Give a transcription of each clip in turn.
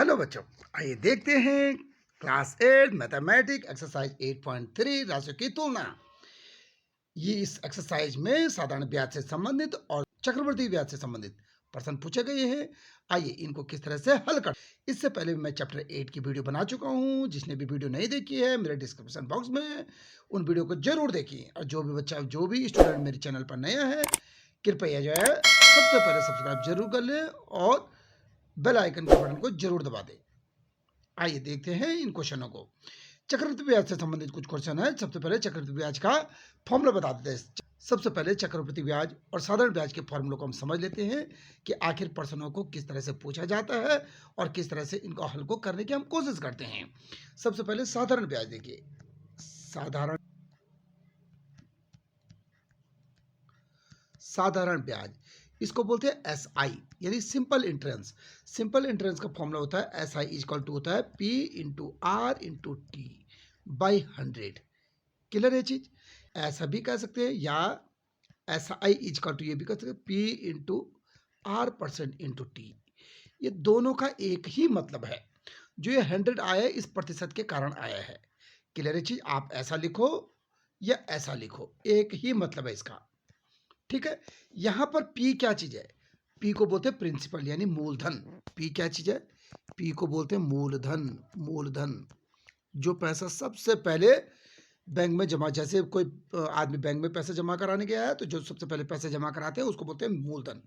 Hello बच्चों, आइए देखते हैं क्लास 8 मैथमेटिक्स एक्सरसाइज 8.3 राशियों की तुलना। ये इस एक्सरसाइज में साधारण ब्याज से संबंधित और चक्रवृद्धि ब्याज से संबंधित प्रश्न पूछे गए हैं। आइए इनको किस तरह से हल कर। इससे पहले मैं चैप्टर 8 की वीडियो बना चुका हूं। जिसने भी वीडियो नहीं देखी है मेरे डिस्क्रिप्शन बॉक्स में उन वीडियो को जरूर देखिए। और जो भी स्टूडेंट मेरे चैनल पर नया है, कृपया जो है सबसे पहले सब्सक्राइब जरूर कर ले और बेल आइकन के बटन को जरूर दबा दे। आइए देखते हैं इन क्वेश्चनों को। चक्रवृद्धि ब्याज से संबंधित कुछ क्वेश्चन है। सबसे पहले चक्रवृद्धि ब्याज का फॉर्मूला बता देते हैं। सबसे पहले चक्रवृद्धि ब्याज और साधारण ब्याज के फॉर्मूलों को हम समझ लेते हैं कि आखिर प्रश्नों को किस तरह से पूछा जाता है और किस तरह से इनको हल को करने की हम कोशिश करते हैं। सबसे पहले साधारण ब्याज देखिए। साधारण ब्याज इसको बोलते हैं SI यानी सिंपल इंटरेंस। सिंपल इंटरेंस का फॉर्मूला होता है SI इक्वल टू होता है P into R into T by 100। Clear है चीज? ऐसा भी कह सकते हैं या SI इक्वल टू ये भी कह सकते हैं P into R% into T। ये दोनों का एक ही मतलब है। जो ये 100 आया है इस प्रतिशत के कारण आया है। क्लियर है चीज? आप ऐसा लिखो या ऐसा लिखो, एक ही मतलब है इसका। ठीक है। यहां पर P क्या चीज है? P को बोलते हैं प्रिंसिपल यानी मूलधन। P क्या चीज है? P को बोलते हैं मूलधन। मूलधन जो पैसा सबसे पहले बैंक में जमा, जैसे कोई आदमी बैंक में पैसा जमा कराने गया है तो जो सबसे पहले पैसे जमा कराते हैं उसको बोलते हैं मूलधन।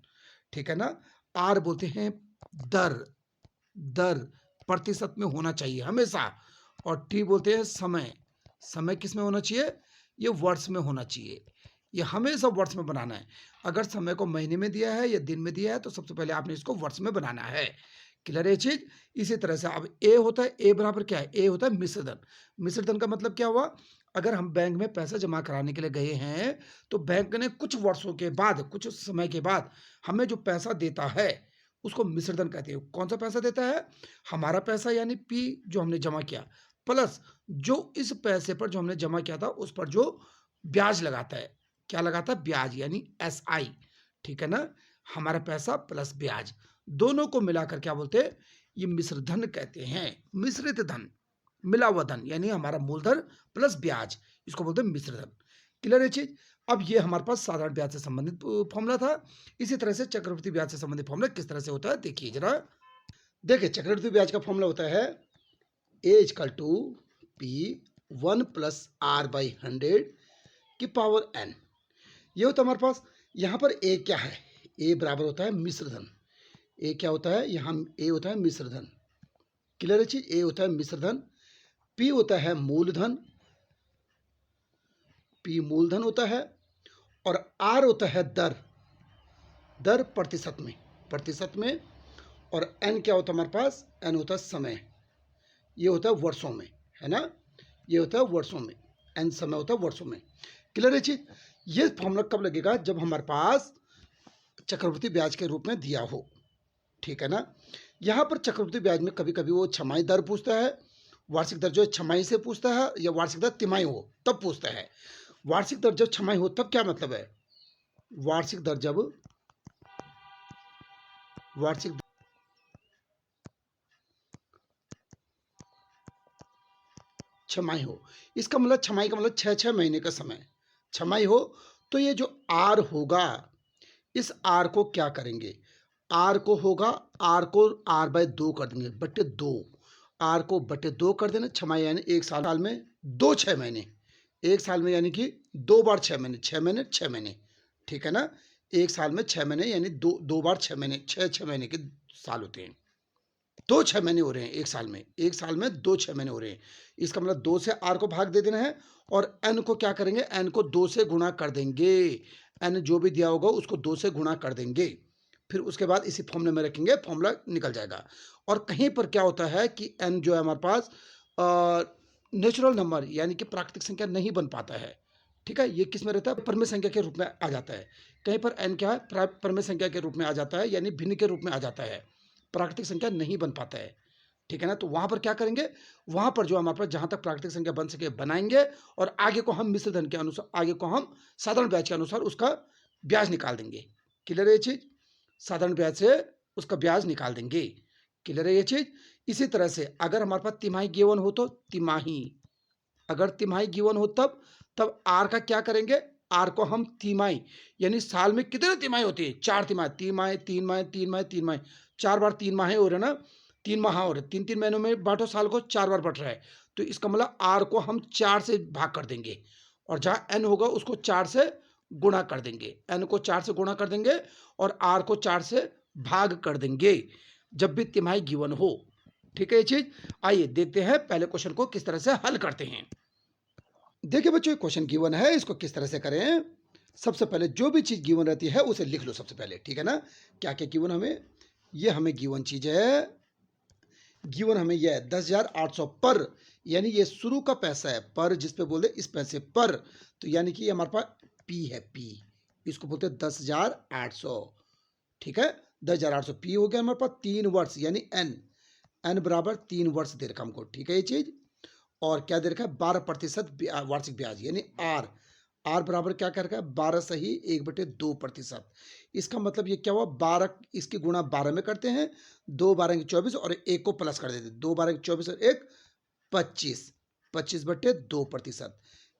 ठीक है ना। R बोलते हैं दर। दर प्रतिशत में होना चाहिए हमेशा। और T बोलते हैं समय। समय किस में होना चाहिए? ये वर्ष में होना चाहिए। ये हमेशा वर्ष में बनाना है। अगर समय को महीने में दिया है या दिन में दिया है तो सबसे पहले आपने इसको वर्ष में बनाना है। क्लियर है चीज? इसी तरह से अब ए होता है, ए बराबर क्या है? ए होता है मिश्र धन। मिश्र धन का मतलब क्या हुआ? अगर हम बैंक में पैसा जमा कराने के लिए गए हैं तो बैंक ने कुछ वर्षों के बाद, कुछ समय के बाद हमें जो पैसा देता है उसको मिश्र धन कहते हैं। कौन सा पैसा देता है? हमारा पैसा यानी P जो हमने जमा किया, प्लस जो इस पैसे पर जो हमने जमा किया था उस पर जो ब्याज लगाता है। क्या लगाता है? ब्याज यानी SI। ठीक है ना। हमारा पैसा प्लस ब्याज दोनों को मिलाकर क्या बोलते हैं? ये मिश्र धन कहते हैं। मिश्रित धन, मिला हुआ धन यानी हमारा मूलधन प्लस ब्याज, इसको बोलते हैं मिश्र धन। क्लियर है चीज? अब ये हमारे पास साधारण ब्याज से संबंधित फॉर्मूला था। इसी तरह से चक्रवृद्धि ब्याज से संबंधित फॉर्मूला किस तरह से होता है देखिए जरा। देखिए चक्रवृद्धि ब्याज का फॉर्मूला होता है A equal to P 1 plus R by 100 की पावर N। ये होता है हमारे पास। यहाँ पर ए क्या है? ए बराबर होता है मिश्र धन। ए क्या होता है? यहाँ ए होता है मिश्र धन। क्लियर है चीज? ए होता है मिश्र धन। पी होता है मूलधन। पी मूलधन होता है। और आर होता है दर। दर प्रतिशत में, प्रतिशत में। और एन क्या होता है हमारे पास? एन होता है समय। ये होता है वर्षों में, है ना। ये होता है वर्षों में। एन समय होता है वर्षों में। क्लियर है चीज? ये फॉर्मूला कब लगेगा? जब हमारे पास चक्रवृद्धि ब्याज के रूप में दिया हो। ठीक है ना। यहाँ पर चक्रवृद्धि ब्याज में कभी कभी वो छमाही दर पूछता है। वार्षिक दर जो छमाही से पूछता है या वार्षिक दर तिमाही हो तब पूछता है। वार्षिक दर जब छमाही हो तब क्या मतलब है? वार्षिक दर जब वार्षिक छमाही हो, इसका मतलब छमाही का मतलब 6 महीने का समय छमाही हो। तो ये जो आर होगा, इस आर को क्या करेंगे? आर को होगा, आर को आर बाय 2 कर देंगे, बटे 2। आर को बटे 2 कर देना। छमाही यानी एक साल में 2 6 महीने। एक साल में यानी कि 2 बार 6 महीने, 6 महीने 6 महीने। ठीक है ना। एक साल में 6 महीने यानी दो बार 6 महीने, 6 महीने के साल होते हैं। 2 6 महीने हो रहे हैं एक साल में। एक साल में 2 6 महीने हो रहे हैं। इसका मतलब 2 से आर को भाग दे देना है और एन को क्या करेंगे? एन को 2 से गुणा कर देंगे। एन जो भी दिया होगा उसको 2 से गुणा कर देंगे। फिर उसके बाद इसी फॉर्मूले में रखेंगे, फॉर्मूला निकल जाएगा। और कहीं पर क्या होता है कि एन जो है हमारे पास नेचुरल नंबर यानी कि प्राकृतिक संख्या नहीं बन पाता है। ठीक है। ये किस में रहता है? परमेय संख्या के रूप में आ जाता है। कहीं पर एन क्या है? परमेय संख्या के रूप में आ जाता है यानी भिन्न के रूप में आ जाता है। प्राकृतिक संख्या नहीं बन पाता है। ठीक है ना। तो वहां पर क्या करेंगे? वहां पर जो हमारे पास जहां तक प्राकृतिक संख्या बन सके बनाएंगे और आगे को हम मिश्र धन के अनुसार, आगे को हम साधारण ब्याज के अनुसार उसका ब्याज निकाल देंगे। क्लियर है ये चीज? साधारण ब्याज से उसका ब्याज निकाल देंगे। क्लियर है ये चीज? इसी तरह से अगर हमारे पास तिमाही गिवन हो तो तिमाही, अगर तिमाही गिवन हो तब आर का क्या करेंगे, आर को हम तिमाही यानी साल में कितने तिमाही होती है, 4 तिमाही, 3 माह 3 माह 3 माह 3 माह, 4 बार 3 माह हो रहे ना, 3 माह हो रहे, 3 महीनों में बांटो, साल को 4 बार बट रहा है, तो इसका मतलब आर को हम 4 से भाग कर देंगे और जहां एन होगा उसको 4 से गुणा कर देंगे, एन को 4 से गुणा कर देंगे और आर को 4 से भाग कर देंगे जब भी तिमाही गिवन हो। ठीक है ये चीज। आइए देखते हैं पहले क्वेश्चन को किस तरह से हल करते हैं। देखिए बच्चों क्वेश्चन गिवन है, इसको किस तरह से करें। सबसे पहले जो भी चीज गिवन रहती है उसे लिख लो सबसे पहले, ठीक है ना। क्या क्या गिवन हमें, ये हमें गिवन चीज है, गिवन हमें यह है 10,800 पर, यानी ये शुरू का पैसा है, पर जिस पे बोलते इस पैसे पर, तो यानी कि हमारे पास पी है, पी, इसको बोलते हैं 10,800। ठीक है, 10,800 पी हो गया हमारे पास 3 वर्ष यानी एन, एन बराबर 3 वर्ष दे रखा हमको। ठीक है ये चीज। और क्या दे रखा है 12% वार्षिक ब्याज यानी आर, आर बराबर क्या कर रखा है 12 सही 1/2%। इसका मतलब ये क्या हुआ 12, इसकी गुणा 12 में करते हैं, 2 12 की 24 और 1 को प्लस कर देते हैं, 2 12 की 24 और 1 25, 25/2%।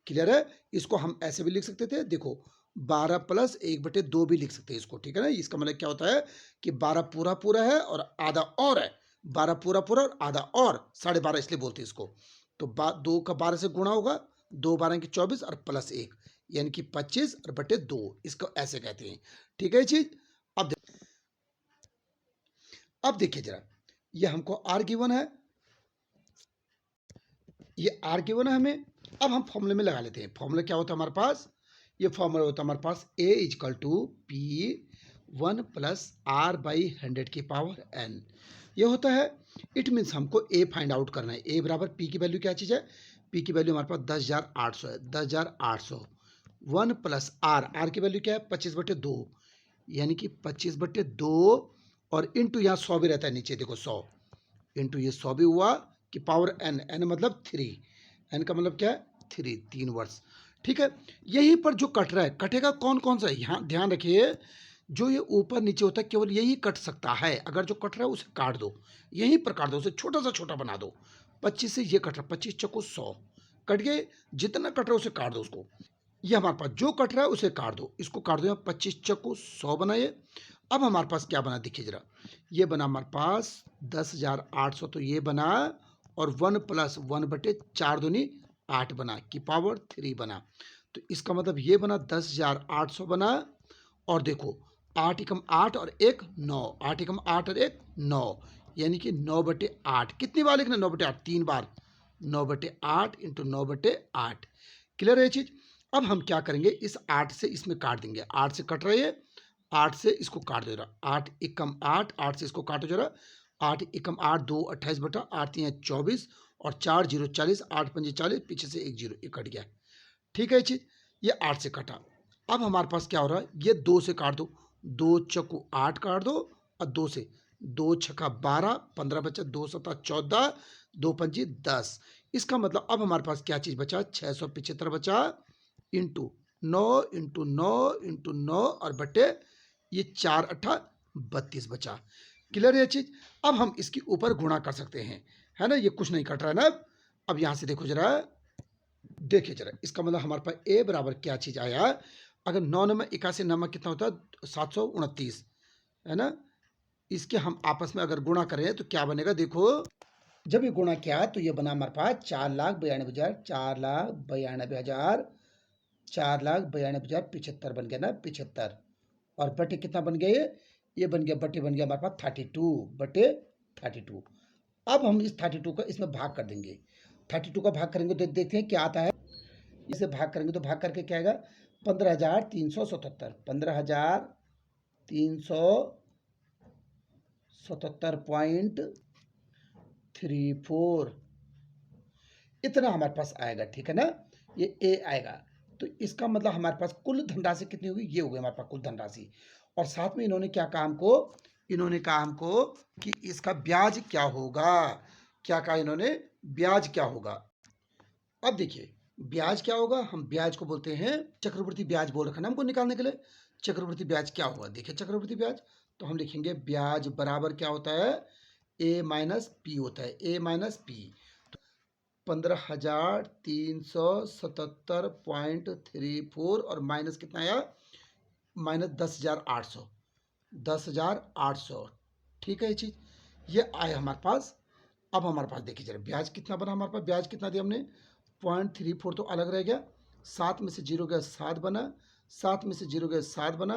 क्लियर है। इसको हम ऐसे भी लिख सकते थे, देखो 12 + 1/2 भी लिख सकते हैं इसको। ठीक है ना, इसका मतलब क्या होता है कि 12 पूरा पूरा है और आधा और है, 12 पूरा पूरा और आधा और 12.5 इसलिए बोलते हैं इसको। तो 2 का 12 से गुणा होगा, 2 12 की 24 और प्लस 1 यानी कि 25 और बटे 2, इसको ऐसे कहते हैं। ठीक है ये चीज। अब देखिए जरा, ये हमको आर गिवन है, ये आर गिवन है हमें। अब हम फॉर्मूले में लगा लेते हैं। फॉर्मूला क्या होता है हमारे पास, ये फॉर्मूला होता है हमारे पास ए इजकल टू पी 1 + r/100⁻n, ये होता है। इट मीन्स हमको ए फाइंड आउट करना है। ए बराबर पी की वैल्यू क्या चीज है, पी की वैल्यू हमारे पास 10,800 है, 10,800 1 + आर, आर की वैल्यू क्या है 25/2 यानी कि 25/2 और इंटू यहाँ 100 भी रहता है नीचे, देखो 100 इंटू ये 100 भी हुआ कि पावर एन, एन मतलब 3, एन का मतलब क्या है 3, 3 वर्ष। ठीक है, यहीं पर जो कट रहा है कटेगा कौन कौन सा है, यहाँ ध्यान रखिए, जो ये ऊपर नीचे होता है केवल यही कट सकता है। अगर जो कट रहा है उसे काट दो, यहीं पर काट दो, उसे छोटा सा छोटा बना दो। 25 से ये कट रहा है, 25 चक्को 100 कट गए, जितना कट रहा है उसे काट दो उसको। ये हमारे पास जो कट रहा है उसे काट दो, इसको काट दो, यहाँ 25 चक्को 100 बनाइए। अब हमारे पास क्या बना देखिए जरा, ये बना हमारे पास 10,800, तो ये बना और 1 + 1/4 दूनी 8 बना की पावर 3 बना। तो इसका मतलब ये बना 10,800 बना, और देखो 8 एकम 8 और 1 9, 8 एकम 8 और 1 9 यानी कि 9/8। कितनी बार लिखना 9/8, 3 बार, 9/8 इंटू 9/8। क्लियर है ये चीज। अब हम क्या करेंगे, इस 8 से इसमें काट देंगे, 8 से कट रहे हैं, 8 से इसको काट दे रहा, 8 एकम 8, 8 से इसको काटो जरा, 8 एकम 8 2 28/8 3 24 और 4 0 40, 8 5 40, पीछे से 1 0 कट गया। ठीक है ये चीज, ये 8 से कटा। अब हमारे पास क्या हो रहा है, ये 2 से काट दो, 2 चक्कू 8 काट दो और 2 से, 2 छक्का 12, 15 बचा, 2 सता 14, 2 पंजी 10। इसका मतलब अब हमारे पास क्या चीज बचा 675 बचा इंटू 9 इंटू 9 इंटू 9 और बटे ये 4 अट्ठा 32 बचा। क्लियर है चीज। अब हम इसके ऊपर गुणा कर सकते हैं, है ना, ये कुछ नहीं कट रहा है ना। अब यहां से देखो जरा, देखिए जरा, इसका मतलब हमारे पास ए बराबर क्या चीज आया, अगर 9 में 81 नमक कितना होता है 729, है ना। इसके हम आपस में अगर गुणा करें तो क्या बनेगा, देखो जब ये गुणा किया तो ये बना हमारे पास 4,92,000, 4,92,000, 4,92,075 बन गया ना, 75, और बटे कितना बन गया, ये बन गया, बटे बन गया हमारे पास 32/32। अब हम इस 32 का इसमें भाग कर देंगे, 32 का भाग करेंगे तो देखते हैं क्या आता है। इसे भाग करेंगे तो भाग करके क्या आएगा 15,377, 15,377.34 इतना हमारे पास आएगा। ठीक है ना, ये ए आएगा। तो इसका मतलब हमारे पास कुल धनराशि कितनी होगी, ये हो गई हमारे पास कुल धनराशि। और साथ में इन्होंने क्या कहा हमको, इन्होंने कहा हमको कि इसका ब्याज क्या होगा, क्या कहा इन्होंने, ब्याज क्या होगा। अब देखिए ब्याज क्या होगा, हम ब्याज को बोलते हैं चक्रवृद्धि ब्याज बोल रखा ना हमको निकालने के लिए। चक्रवृद्धि ब्याज क्या होगा, देखिए चक्रवृद्धि ब्याज, तो हम लिखेंगे ब्याज बराबर क्या होता है, ए माइनस पी होता है, ए माइनस पी। 15,377.34 और माइनस कितना आया, माइनस 10,800, 10,800। ठीक है ये चीज, ये आया हमारे पास। अब हमारे पास देखिए जरा ब्याज कितना बना हमारे पास, ब्याज कितना दिया हमने, 0.34 तो अलग रह गया, 7 में से 0 गया 7 बना, 7 में से 0 गया 7 बना,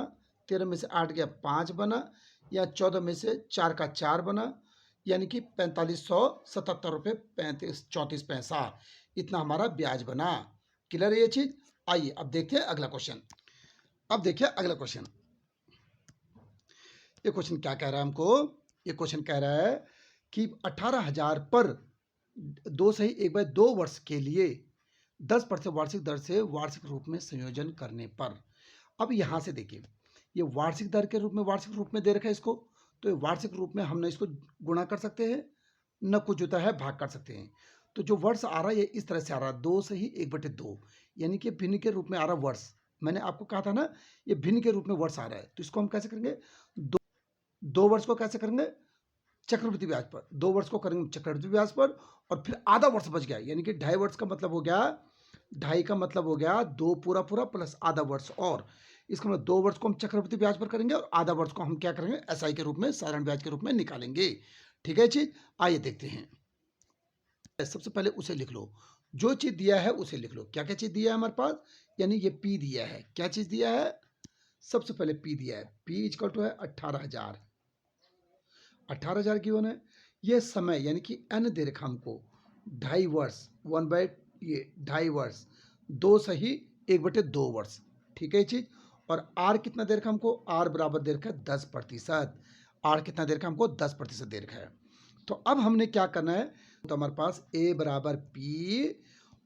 13 में से 8 गया 5 बना, या 14 में से 4 का 4 बना, यानी कि 4577 रुपये 34 पैसा, इतना हमारा ब्याज बना। क्लियर है ये चीज। आइए अब देखते हैं अगला क्वेश्चन। अब देखिए अगला क्वेश्चन, ये क्वेश्चन क्या कह रहा है हमको, ये क्वेश्चन कह रहा है कि 18,000 पर 2 वर्ष के लिए 10% वार्षिक दर से वार्षिक रूप में संयोजन करने पर। अब यहां से देखिए, ये वार्षिक दर के रूप में, वार्षिक रूप में दे रखा है इसको, तो ये वार्षिक रूप में हमने इसको गुणा कर सकते हैं, न कुछ होता है भाग कर सकते हैं। तो जो वर्ष आ रहा है ये इस तरह से आ रहा है, 2 से ही 1/2, यानी कि भिन्न के रूप में आ रहा वर्ष। मैंने आपको कहा था ना ये भिन्न के रूप में वर्ष आ रहा है, तो इसको हम कैसे करेंगे, 2 वर्ष को कैसे करेंगे, चक्रवृद्धि ब्याज पर, 2 वर्ष को करेंगे चक्रवृद्धि ब्याज पर, और फिर आधा वर्ष बच गया, यानी कि 2.5 वर्ष का मतलब हो गया, 2.5 का मतलब हो गया 2 पूरा पूरा प्लस आधा वर्ष, और इसका मतलब 2 वर्ष को हम चक्रवृद्धि ब्याज पर करेंगे और आधा वर्ष को हम क्या करेंगे, एसआई के रूप में, साधारण ब्याज के रूप में निकालेंगे। ठीक है चीज, आइए देखते हैं। सबसे पहले उसे लिख लो, जो चीज दिया है उसे लिख लो। क्या क्या चीज दिया है हमारे पास, यानी ये पी दिया है, क्या चीज दिया है, सबसे पहले पी दिया है, पी इक्वल टू है 18,000, 18,000 की वन है। ये समय यानी कि एन दे रखा हमको 2.5 वर्ष, 2.5 वर्ष, 2 सही 1/2 वर्ष। ठीक है ये चीज। और आर कितना दे रखा हमको, आर बराबर दे रखा है 10%, आर कितना दे रखा हमको 10% दे रखा है। तो अब हमने क्या करना है, तो हमारे पास ए बराबर पी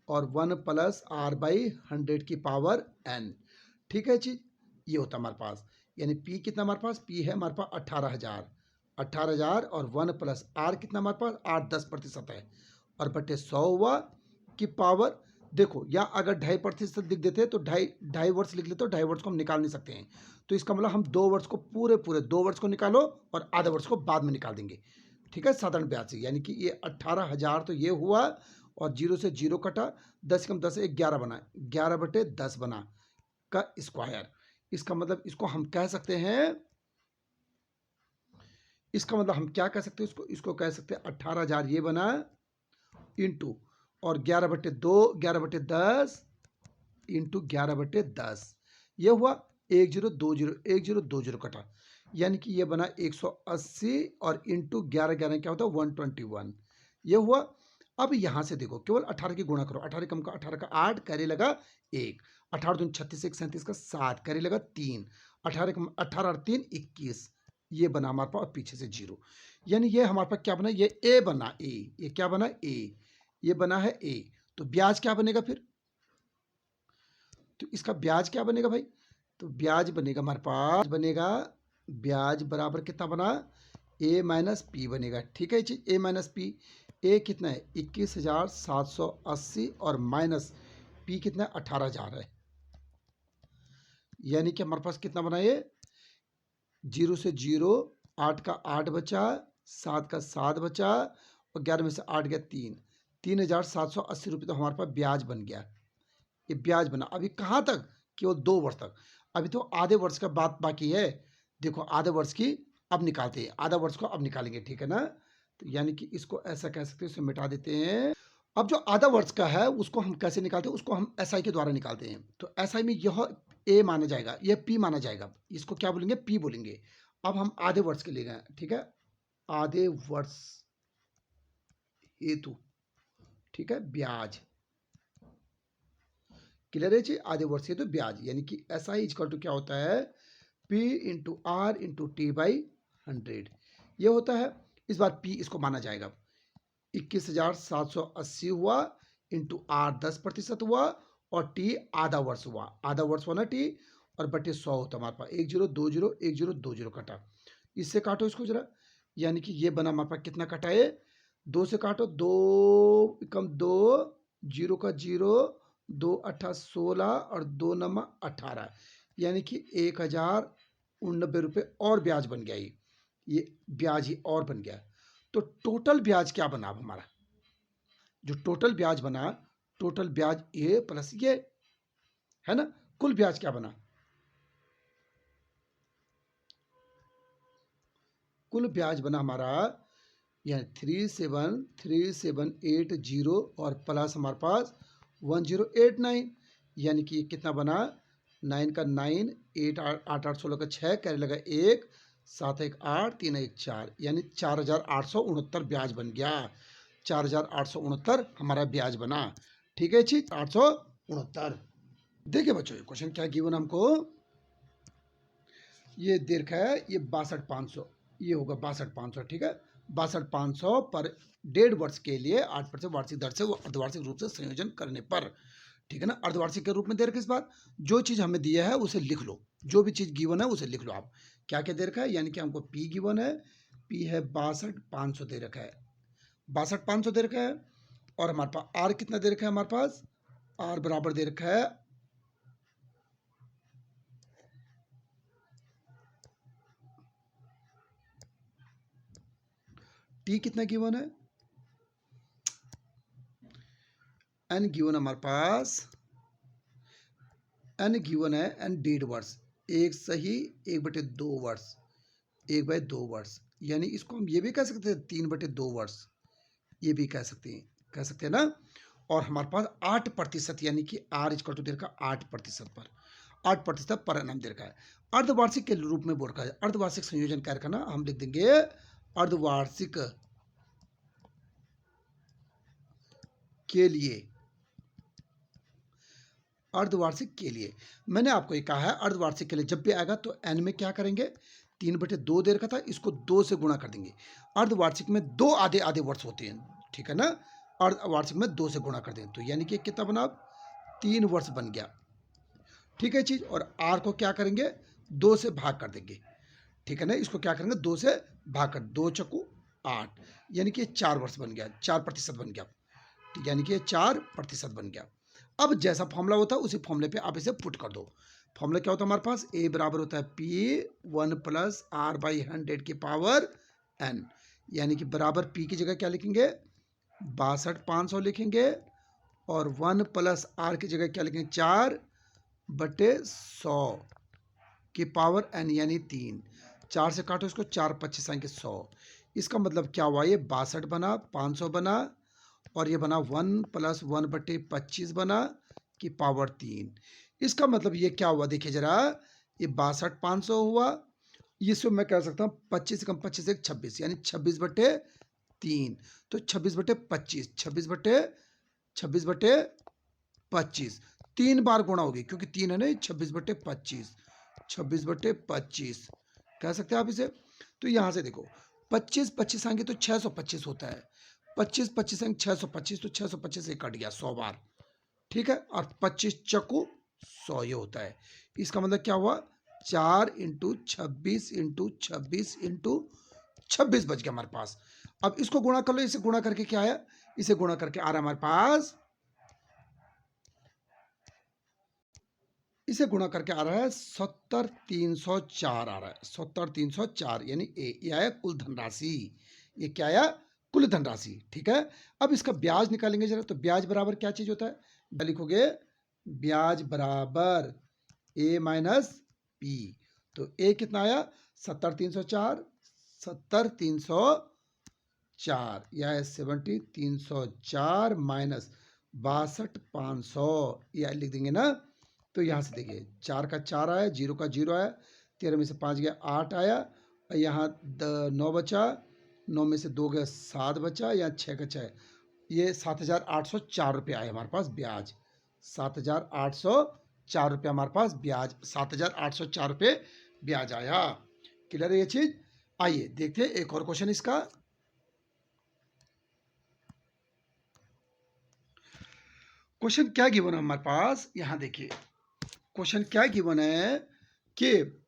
और 1 प्लस आर बाई 100 की पावर एन। ठीक है चीज, ये होता है हमारे पास, यानी पी कितना हमारे पास, पी है हमारे पास 18,000, 18,000 और 1 प्लस आर कितना हमारे पास 8-10% है, और बटे 100 हुआ की पावर। देखो या अगर 2.5% लिख देते तो 2.5 वर्ष लिख लेते तो 2.5 वर्ष को हम निकाल नहीं सकते हैं, तो इसका मतलब हम 2 वर्ष को पूरे पूरे 2 वर्ष को निकालो और आधा वर्ष को बाद में निकाल देंगे। ठीक है, साधारण ब्याज से, यानी कि ये 18,000 तो ये हुआ, और 0 से 0 कटा, 10 कम 10 11 बना, 11/10 बना का स्क्वायर। इसका मतलब इसको हम कह सकते हैं, इसका मतलब हम क्या कह सकते हैं, इसको कह सकते हैं 18,000 ये बना इंटू, और 11/2, 11/10 इंटू 11/10, ये हुआ 1020, 1020 कटा, यानी कि ये बना 180, और इंटू 11, 11 क्या होता है 121, ये हुआ। अब यहां से देखो, केवल 18 की गुणा करो, 18 कम का 18 का 8, करे लगा 1, 18 दूनी 36, 1 37 का 7, करे लगा 3, 18 कम 18 और 3 21, ये बना हमारे पास, और पीछे से 0, यानी ये हमारे पास क्या बना, ये ए बना, ए, ये क्या बना ए, ये बना है ए। तो ब्याज क्या बनेगा फिर, तो इसका ब्याज क्या बनेगा भाई, तो ब्याज बनेगा हमारे पास, बनेगा ब्याज बराबर कितना बना, ए माइनस पी बनेगा। ठीक है चीज, ए माइनस पी, ए कितना है 21,780, और माइनस पी कितना है 18,000 है, यानी कि हमारे पास कितना बना ये, 0 से 0, 8 का 8 बचा, 7 का 7 बचा, और 11 में से 8 गया 3, 3,780 रुपये तो हमारे पास ब्याज बन गया। ये ब्याज बना, अभी कहाँ तक, केवल 2 वर्ष तक, अभी तो आधे वर्ष का बात बाकी है। देखो आधे वर्ष की अब निकालते हैं, आधा वर्ष को अब निकालेंगे, ठीक है ना। तो यानी कि इसको ऐसा कह सकते हैं, इसे मिटा देते हैं। अब जो आधा वर्ष का है उसको हम कैसे निकालते हैं, उसको हम एसआई के द्वारा निकालते हैं। तो एसआई में यह ए माना जाएगा, यह पी माना जाएगा, इसको क्या बोलेंगे, पी बोलेंगे। अब हम आधे वर्ष के लिए गए, ठीक है, आधे वर्ष हेतु, ठीक है, ब्याज, क्लियर है जी, आधे वर्ष हेतु ब्याज, यानी कि एसआई इक्वल टू क्या होता है, P into R into T by 100, ये होता है। इस बार पी इसको माना जाएगा, 21,780 हुआ, इंटू आर 10% हुआ, और टी आधा वर्ष हुआ, आधा वर्ष हुआ ना टी, और बटे 100 होता हमारे पास, 1020, 1020 कटा, इससे काटो इसको जरा, यानी कि ये बना हमारे पास कितना कटा है, 2 से काटो, 2 कम 2, 0 का 0, 2 8 16, और 2 9 18, यानी कि 1,089 रुपये और ब्याज बन गया, ये ब्याज ही और बन गया। तो टोटल ब्याज क्या बना अब हमारा, जो टोटल ब्याज बना, टोटल ब्याज ए प्लस ये है ना, कुल ब्याज क्या बना, कुल ब्याज बना हमारा यानी 373780 और प्लस हमारे पास 1089, यानी कि कितना बना, 9 का 9, 8 8 8 16 का 6, कैरी लगा 1, 7 1 8, 3 1 4, यानी 4869 ब्याज बन गया। 4869 हमारा ब्याज बना। ठीक है जी, 869। देखिए बच्चों, ये क्वेश्चन क्या गिवन हमको, ये दे रखा है, ये 62,500, ये होगा 62,500। ठीक है, 62,500 पर 1.5 वर्ष के लिए 8% वार्षिक दर से वो अर्धवार्षिक रूप से संयोजन करने पर। ठीक है ना, अर्धवार्षिक के रूप में दे रखा है। इस बार जो चीज हमें दिया है उसे लिख लो, जो भी चीज गिवन है उसे लिख लो आप। क्या क्या दे रखा है, यानी कि हमको पी गिवन है, पी है 62,500 दे रखा है, 62,500 दे रखा है। और हमारे पास आर कितना दे रखा है, हमारे पास आर बराबर दे रखा है टी कितना गिवन है, एन गिवन हमारे पास, एन गिवन है, एन 1.5 वर्ष, एक सही 1/2 वर्ष, 1/2 वर्ष, यानी इसको हम ये भी कह सकते हैं 3/2 वर्ष, ये भी कह सकते हैं ना। और हमारे पास 8%, यानी कि आर इक्वल टू दे रखा 8% पर, 8% पर एनम दे रखा है। अर्धवार्षिक के रूप में बोल रखा है, अर्धवार्षिक संयोजन क्या रखा ना, हम लिख देंगे अर्धवार्षिक के लिए, अर्धवार्षिक के लिए मैंने आपको ये कहा है, अर्धवार्षिक के लिए जब भी आएगा तो एन में क्या करेंगे, 3/2 दे रखा था, इसको 2 से गुणा कर देंगे। अर्धवार्षिक में 2 आधे आधे वर्ष होते हैं, ठीक है ना, अर्धवार्षिक में 2 से गुणा कर देंगे, तो यानी कि कितना बना, 3 वर्ष बन गया। ठीक है चीज, और आर को क्या करेंगे, 2 से भाग कर देंगे। ठीक है ना, इसको क्या करेंगे, 2 से भाग कर, 2 चक्कू 8, यानी कि 4 वर्ष बन गया, 4% बन गया। ठीक, यानी कि 4% बन गया। अब जैसा फॉर्मूला होता है उसी फॉर्मूले पे आप इसे पुट कर दो। फॉर्मूला क्या होता है हमारे पास, ए बराबर होता है पी 1 प्लस आर बाई 100 की पावर एन, यानी कि बराबर पी की जगह क्या लिखेंगे, 62,500 लिखेंगे, और 1 प्लस आर की जगह क्या लिखेंगे, 4/100 की पावर एन, यानी 3। 4 से काटो इसको, 4 25 आएंगे 100। इसका मतलब क्या हुआ, ये 62 बना, 500 बना, और ये बना 1 प्लस 1/25 बना कि पावर 3। इसका मतलब ये क्या हुआ, देखिए जरा, ये 62,500 हुआ, इसको मैं कह सकता हूँ 25 से कम 25 एक 26, यानी 26/3, तो 26/25, 26/25 3 बार गुणा होगी, क्योंकि 3 है ना, 26/25, 26/25 कह सकते हैं आप इसे। तो यहां से देखो, 25 25 आएंगे तो 625 होता है, 25 25 आएंगे 625, तो 625 से कट गया 100 बार। ठीक है, और 25 चक्कू 100 ये होता है। इसका मतलब क्या हुआ, 4 इंटू 26 इंटू 26 इंटू 26 बच गया हमारे पास। अब इसको गुणा कर लो, इसे गुणा करके क्या आया, इसे गुणा करके आ रहा है हमारे पास, इसे गुणा करके आ रहा है 70,304 आ रहा है, 70,304, यानी ये आया कुल धनराशि, ये क्या आया, कुल धनराशि। ठीक है, अब इसका ब्याज निकालेंगे जरा, तो ब्याज बराबर क्या चीज होता है, लिखोगे ब्याज बराबर ए माइनस पी, तो ए कितना आया, 70,304, 70,304, यह है 70,304 माइनस 62,500, यह लिख देंगे ना। तो यहाँ से देखिए, 4 का 4 आया, 0 का 0 आया, 13 में से 5 गया 8 आया, यहाँ 9 बचा, 9 में से 2 गया 7 बचा, यहाँ 6 का 6, ये 7,804 रुपये आए हमारे पास ब्याज, 7,804 रुपये हमारे पास ब्याज, 7,804 रुपये ब्याज आया। क्लियर है ये चीज। आइए देखते हैं एक और क्वेश्चन इसका। क्वेश्चन क्या गिवन है हमारे पास, यहां देखिए क्वेश्चन क्या गिवन है कि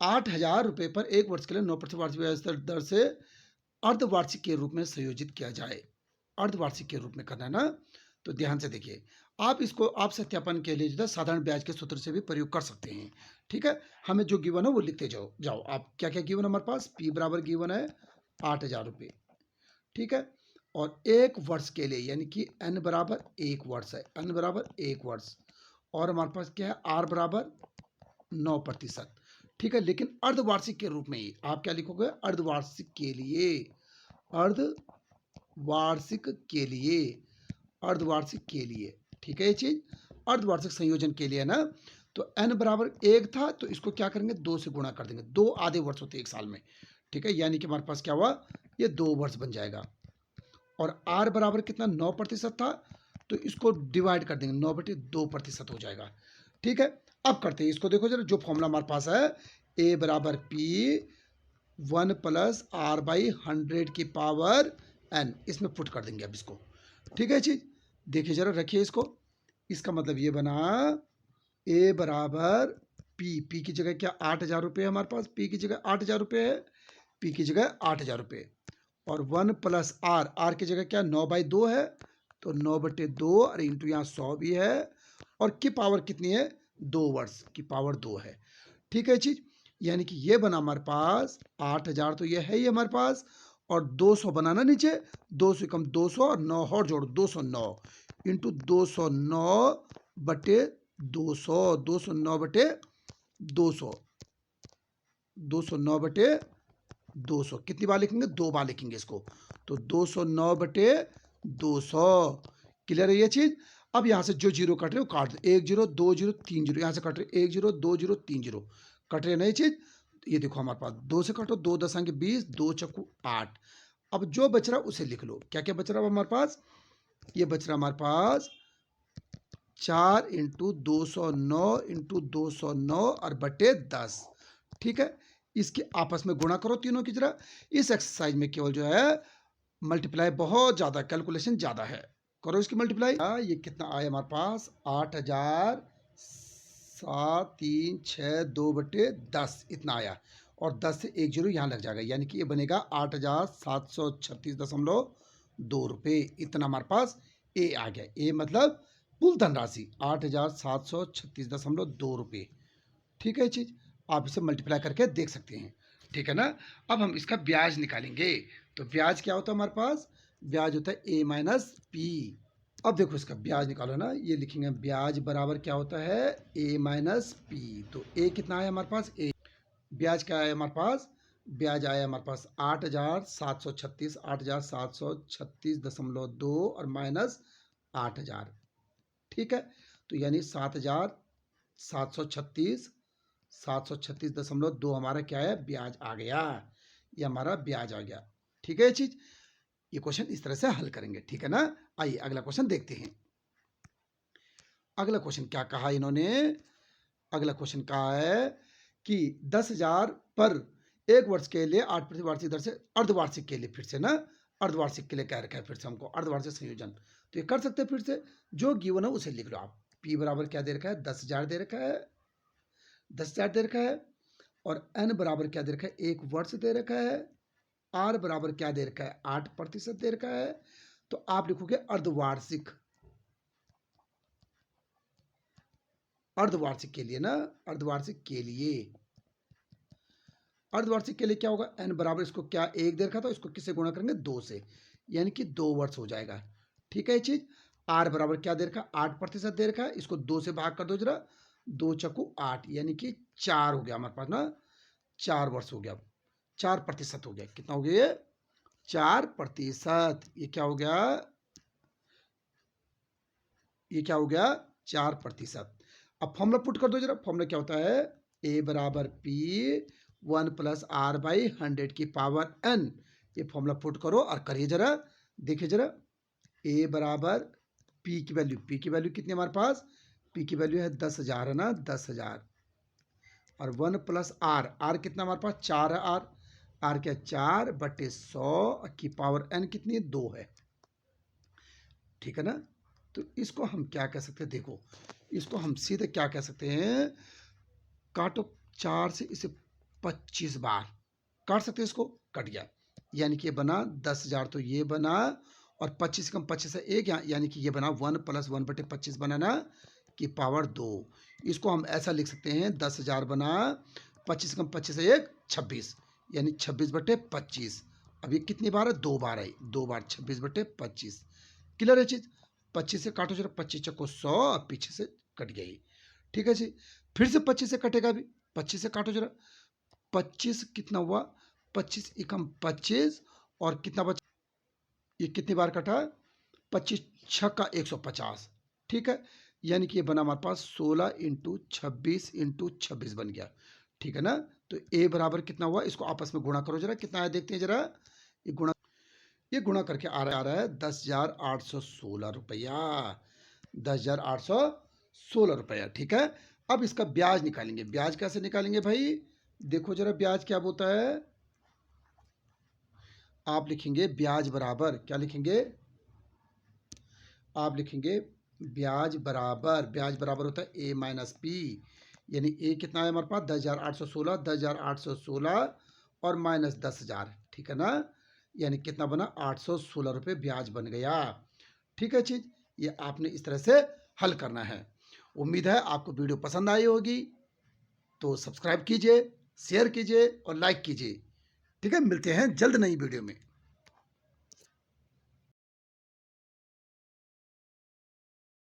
8,000 रुपये पर 1 वर्ष के लिए 9% वार्षिक ब्याज दर से अर्धवार्षिक के रूप में संयोजित किया जाए। अर्धवार्षिक के रूप में करना है ना, तो ध्यान से देखिए, आप इसको आप सत्यापन के लिए जो है साधारण ब्याज के सूत्र से भी प्रयोग कर सकते हैं। ठीक है, हमें जो गिवन है वो लिखते जाओ। आप क्या क्या गिवन है हमारे पास, पी बराबर गिवन है 8,000 रुपये, ठीक है। और एक वर्ष के लिए यानी कि n बराबर 1 वर्ष है, n बराबर 1 वर्ष, और हमारे पास क्या है r बराबर 9%। ठीक है, लेकिन अर्धवार्षिक के रूप में ही आप क्या लिखोगे, अर्धवार्षिक के लिए, अर्धवार्षिक के लिए, अर्धवार्षिक के लिए। ठीक है, ये चीज अर्धवार्षिक संयोजन के लिए ना, तो n बराबर 1 था तो इसको क्या करेंगे, 2 से गुणा कर देंगे, 2 आधे वर्ष होते हैं एक साल में। ठीक है, यानी कि हमारे पास क्या हुआ, ये 2 वर्ष बन जाएगा। और r बराबर कितना, 9% था, तो इसको डिवाइड कर देंगे, 9/2% हो जाएगा। ठीक है, अब करते हैं इसको, देखो जरा जो फॉर्मूला हमारे पास है, a बराबर p 1 प्लस r बाई 100 की पावर n, इसमें पुट कर देंगे अब इसको। ठीक है चीज, देखिए जरा, रखिए इसको, इसका मतलब ये बना a बराबर p की जगह क्या 8,000 रुपये हमारे पास, p की जगह 8,000 रुपये है, p की जगह 8,000 रुपये, और 1 प्लस r की जगह क्या 9/2 है, तो 9/2 और इंटू यहाँ 100 भी है, और की पावर कितनी है, 2 वर्ष की पावर 2 है। ठीक है चीज, यानी कि ये बना हमारे पास 8,000, तो ये है ही हमारे पास, और 200 बनाना नीचे, 200 कम 200 और 9 और जोड़ो, 209 इंटू 209/200, 209/200, 209/200 कितनी बार लिखेंगे, 2 बार लिखेंगे इसको, तो 209/200। क्लियर है ये चीज। अब यहां से जो जीरो कट रहे हो काट दो, 1 0 2 0 3 0, यहां से कट रहे 1 0 2 0 3 0, कट रहे नई चीज। ये देखो हमारे पास 2 से कटो, 2 दसांगे 20, 2 चक्कू 8। अब जो बच रहा उसे लिख लो, क्या क्या बच रहा है हमारे पास, ये बच रहा हमारे पास 4 इंटू 209 इंटू 209 और बटे 10। ठीक है, इसके आपस में गुणा करो तीनों की जरा। इस एक्सरसाइज में केवल जो है मल्टीप्लाई बहुत ज्यादा, कैलकुलेशन ज्यादा है, करो इसकी मल्टीप्लाई। ये कितना आया हमारे पास, 8,736.2/10 इतना आया, और 10 से एक जीरो यहाँ लग जाएगा, यानी कि ये बनेगा 8,736.2 रुपये, इतना हमारे पास ए आ गया। ए मतलब कुल धनराशि 8,736.2 रुपये। ठीक है चीज, आप इसे मल्टीप्लाई करके देख सकते हैं। ठीक है ना, अब हम इसका ब्याज निकालेंगे, तो ब्याज क्या होता है हमारे पास, ब्याज होता है a माइनस पी। अब देखो इसका ब्याज निकालो ना, ये लिखेंगे ब्याज बराबर क्या होता है, a माइनस पी। तो a कितना है हमारे पास, a ब्याज क्या है हमारे पास, ब्याज आया हमारे पास 8,736.2 और माइनस 8,000। ठीक है, तो यानी 7,736.2 हमारा क्या है, ब्याज आ गया, ये हमारा ब्याज आ गया। ठीक है ये चीज, ये क्वेश्चन इस तरह से हल करेंगे। ठीक है ना, आइए अगला क्वेश्चन देखते हैं। अगला क्वेश्चन क्या कहा इन्होंने, अगला क्वेश्चन कहा है कि 10,000 पर एक वर्ष के लिए 8% वार्षिक दर से, अर्धवार्षिक के लिए, फिर से ना अर्धवार्षिक के लिए क्या रखा है, फिर से हमको अर्धवार्षिक संयोजन, तो ये कर सकते हैं फिर से, जो गिवन है उसे लिख लो आप। p बराबर क्या दे रखा है, 10,000 दे रखा है, 10,000 दे रखा है, और n बराबर क्या दे रखा है, 1 वर्ष दे रखा है, r बराबर क्या दे रखा है, 8% दे रखा है, तो आप लिखोगे अर्धवार्षिक, अर्धवार्षिक के लिए ना, अर्धवार्षिक के लिए, अर्धवार्षिक के लिए क्या होगा, n बराबर, इसको क्या 1 दे रखा था, इसको किससे गुणा करेंगे, 2 से, यानी कि 2 वर्ष हो जाएगा। ठीक है ये चीज, r बराबर क्या दे रखा, 8% दे रखा है, इसको 2 से भाग कर दो जरा, 2 चक्कू 8, यानी कि 4 हो गया हमारे पास ना, 4 वर्ष हो गया, 4% हो गया, कितना हो गया ये, 4%। ये क्या हो गया, ये क्या हो गया, 4%। अब फॉर्मूला पुट कर दो जरा, फॉर्मूला क्या होता है, a बराबर p 1 प्लस r बाई 100 की पावर n, ये फॉर्मूला पुट करो और करिए जरा, देखिए जरा, a बराबर p की वैल्यू, p की वैल्यू कितनी हमारे पास, p की वैल्यू है 10,000 है ना, 10,000, और 1 प्लस r कितना हमारे पास, 4 है, r क्या 4/100 की पावर n कितनी है, 2 है। ठीक है ना, तो इसको हम क्या कह सकते हैं, देखो इसको हम सीधे क्या कह सकते हैं, काटो 4 से इसे 25 बार काट सकते हैं, इसको कट गया, यानी कि ये बना 10,000, तो ये बना, और 25 कम 25 से 1, यानी कि ये बना 1 प्लस 1/25 बना ना, की पावर 2। इसको हम ऐसा लिख सकते हैं, 10,000 बना 25 कम 25 से 1 26, यानी 26/25, अब ये कितनी बार है, 2 बार है, 2 बार 26/25। क्लियर है चीज। 25 से काटो जरा, 25 चक्को 100, अब पीछे से कट गया ये। ठीक है जी। फिर से 25 से कटेगा भी, 25 से काटो जरा, 25 कितना हुआ, 25 एकम 25, और कितना बचा, ये कितनी बार कटा, 25 छक्का 150। ठीक है, यानी कि ये बना हमारे पास 16 इंटू 26 बन गया। ठीक है ना। तो ए बराबर कितना हुआ, इसको आपस में गुणा करो जरा, कितना है देखते हैं जरा। ये गुणा करके आ रहा है 10,816 रुपया, 10,816 रुपया। ठीक है। अब इसका ब्याज निकालेंगे। ब्याज कैसे निकालेंगे भाई, देखो जरा, ब्याज क्या होता है। आप लिखेंगे ब्याज बराबर, क्या लिखेंगे, आप लिखेंगे ब्याज बराबर होता है ए माइनस पी। यानी ए कितना है हमारे पास, 10,816, 10,816 और माइनस 10,000। ठीक है ना। यानी कितना बना, 816 रुपये ब्याज बन गया। ठीक है चीज। ये आपने इस तरह से हल करना है। उम्मीद है आपको वीडियो पसंद आई होगी, तो सब्सक्राइब कीजिए, शेयर कीजिए और लाइक कीजिए। ठीक है, मिलते हैं जल्द नई वीडियो में।